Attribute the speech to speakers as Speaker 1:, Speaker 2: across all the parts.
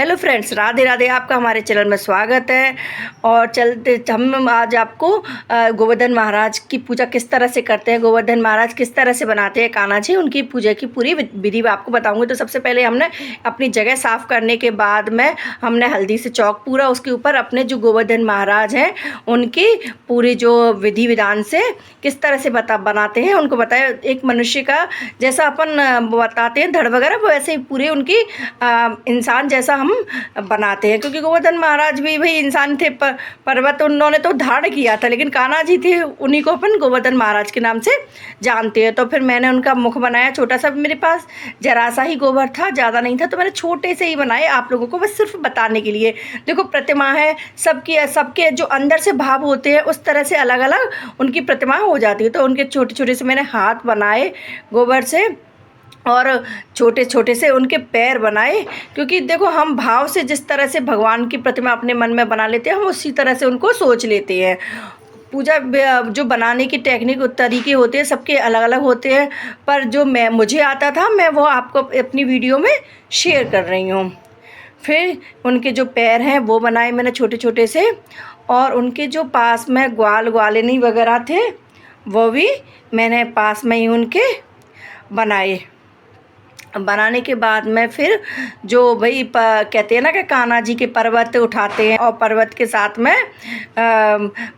Speaker 1: Hello friends, Radhe Radhe. आपका हमारे channel में स्वागत है। और चलते हम आज आपको गोवर्धन महाराज की पूजा किस तरह से करते हैं, गोवर्धन महाराज किस तरह से बनाते हैं कान्हा जी, उनकी पूजा की पूरी विधि आपको बताऊंगी। तो सबसे पहले हमने अपनी जगह साफ़ करने के बाद में हमने हल्दी से चौक पूरा उसके ऊपर अपने जो गोवर्धन महाराज हैं उनकी पूरी जो विधि विधान से किस तरह से बनाते हैं उनको बताया। एक मनुष्य का जैसा अपन बताते हैं धड़ वगैरह, वैसे ही पूरे उनकी इंसान जैसा हम बनाते हैं, क्योंकि गोवर्धन महाराज भी भाई इंसान थे। पर्वत उन्होंने तो धारण किया था, लेकिन कान्हा जी थे, उन्हीं को अपन गोवर्धन महाराज के नाम से जानते हैं। तो फिर मैंने उनका मुख बनाया छोटा सा, मेरे पास जरा सा ही गोबर था, ज़्यादा नहीं था, तो मैंने छोटे से ही बनाए आप लोगों को, बस सिर्फ बताने के लिए। देखो प्रतिमा है, सबके जो अंदर से भाव होते हैं उस तरह से अलग अलग उनकी प्रतिमा हो जाती है। तो उनके छोटे छोटे से मैंने हाथ बनाए गोबर से, और छोटे छोटे से उनके पैर बनाए, क्योंकि देखो हम भाव से जिस तरह से भगवान की प्रतिमा अपने मन में बना लेते हैं, हम उसी तरह से उनको सोच लेते हैं। पूजा जो बनाने की टेक्निक तरीके होते हैं सबके अलग अलग होते हैं, पर जो मुझे आता था मैं वो आपको अपनी वीडियो में शेयर कर रही हूँ। फिर उनके जो पैर हैं वो बनाए मैंने छोटे छोटे से, और उनके जो पास में ग्वालिनी वगैरह थे वो भी मैंने पास में ही उनके बनाए। बनाने के बाद में फिर जो भाई कहते हैं ना कि कान्हा जी के पर्वत उठाते हैं, और पर्वत के साथ में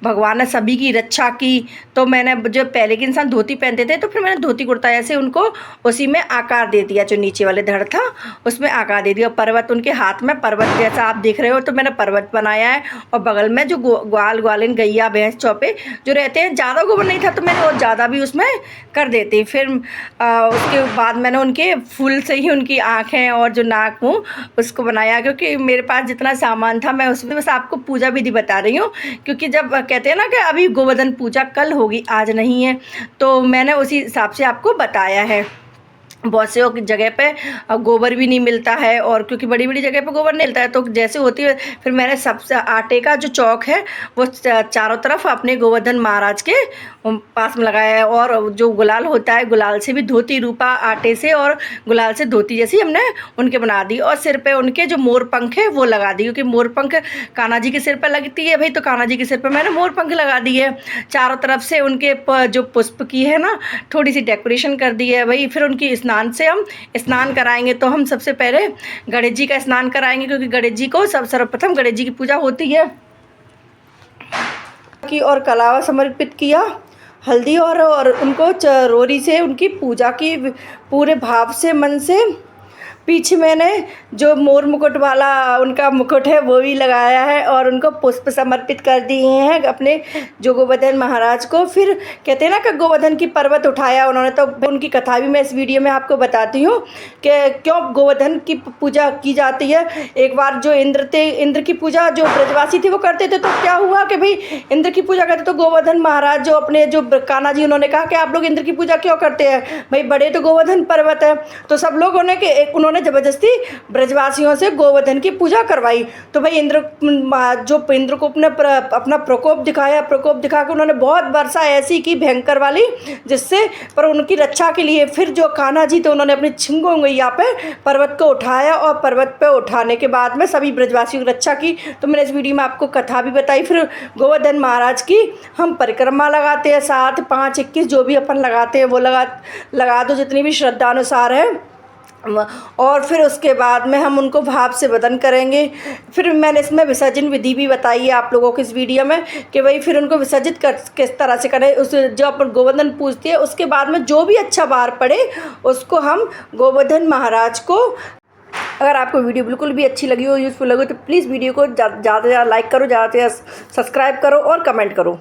Speaker 1: भगवान ने सभी की रक्षा की। तो मैंने जो पहले के इंसान धोती पहनते थे, तो फिर मैंने धोती कुर्ता ऐसे उनको उसी में आकार दे दिया, जो नीचे वाले धड़ था उसमें आकार दे दिया। पर्वत उनके हाथ में पर्वत जैसा आप देख रहे हो, तो मैंने पर्वत बनाया है। और बगल में जो ग्वालिन गैया भैंस चौपे जो रहते हैं, ज़्यादा गोबर नहीं था तो मैंने और ज़्यादा भी उसमें कर देती। फिर उसके बाद मैंने उनके फूल से ही उनकी आँखें और जो नाक मुँह उसको बनाया, क्योंकि मेरे पास जितना सामान था मैं उसमें बस आपको पूजा विधि बता रही हूँ। क्योंकि जब कहते हैं ना कि अभी गोवर्धन पूजा कल होगी, आज नहीं है, तो मैंने उसी हिसाब से आपको बताया है। बहुत से जगह पे गोबर भी नहीं मिलता है, और क्योंकि बड़ी बड़ी जगह पे गोबर नहीं मिलता है, तो जैसे होती है फिर मैंने सबसे आटे का जो चौक है वो चारों तरफ अपने गोवर्धन महाराज के पास में लगाया है। और जो गुलाल होता है, गुलाल से भी धोती रूपा आटे से और गुलाल से धोती जैसी हमने उनके बना दी। और सिर पे उनके जो मोर पंख है वो लगा दी, क्योंकि मोर पंख कान्हा जी के सिर पर लगती है भाई, तो कान्हा जी के सिर पर मैंने मोर पंख लगा दी है। चारों तरफ से उनके जो पुष्प की है ना थोड़ी सी डेकोरेशन कर दी है भाई। फिर उनकी स्नान से हम स्नान कराएंगे, तो हम सबसे पहले गणेश जी का स्नान कराएंगे, क्योंकि गणेश जी को सर्वप्रथम गणेश जी की पूजा होती है की। और कलावा समर्पित किया, हल्दी और उनको रोरी से उनकी पूजा की पूरे भाव से, मन से। पीछे मैंने जो मोर मुकुट वाला उनका मुकुट है वो भी लगाया है, और उनको पुष्प समर्पित कर दिए हैं अपने जो गोवर्धन महाराज को। फिर कहते हैं ना कि गोवर्धन की पर्वत उठाया उन्होंने, तो उनकी कथा भी मैं इस वीडियो में आपको बताती हूँ कि क्यों गोवर्धन की पूजा की जाती है। एक बार जो इंद्र थे, इंद्र की पूजा जो ब्रजवासी थे वो करते थे, तो क्या हुआ कि भाई इंद्र की पूजा करते, तो गोवर्धन महाराज जो अपने जो कान्हा जी, उन्होंने कहा कि आप लोग इंद्र की पूजा क्यों करते हैं भाई, बड़े तो गोवर्धन पर्वत है। तो सब लोगों ने उन्होंने जबरदस्ती ब्रजवासियों से गोवर्धन की पूजा करवाई। तो भाई इंद्र को अपना प्रकोप दिखाया, प्रकोप दिखा के उन्होंने बहुत वर्षा ऐसी की भयंकर वाली, जिससे पर उनकी रक्षा के लिए फिर जो कान्हा जी थे उन्होंने अपनी छिंगो गैया पे पर्वत को उठाया, और पर्वत पे उठाने के बाद में सभी ब्रजवासियों की रक्षा की। तो मैंने इस वीडियो में आपको कथा भी बताई। फिर गोवर्धन महाराज की हम परिक्रमा लगाते हैं, 7, 5, 21 जो भी अपन लगाते हैं वो लगा दो, जितनी भी श्रद्धा अनुसार है। और फिर उसके बाद में हम उनको भाव से वदन करेंगे। फिर मैंने इसमें विसर्जन विधि भी बताई है आप लोगों को इस वीडियो में, कि भाई फिर उनको विसर्जित किस तरह से करें। उस जो अपन गोवर्धन पूजते हैं उसके बाद में जो भी अच्छा वार पड़े उसको हम गोवर्धन महाराज को। अगर आपको वीडियो बिल्कुल भी अच्छी लगी हो, यूज़फुल लगी हो, तो प्लीज़ वीडियो को ज़्यादा से ज़्यादा लाइक करो, ज़्यादा से ज़्यादा सब्सक्राइब करो और कमेंट करो।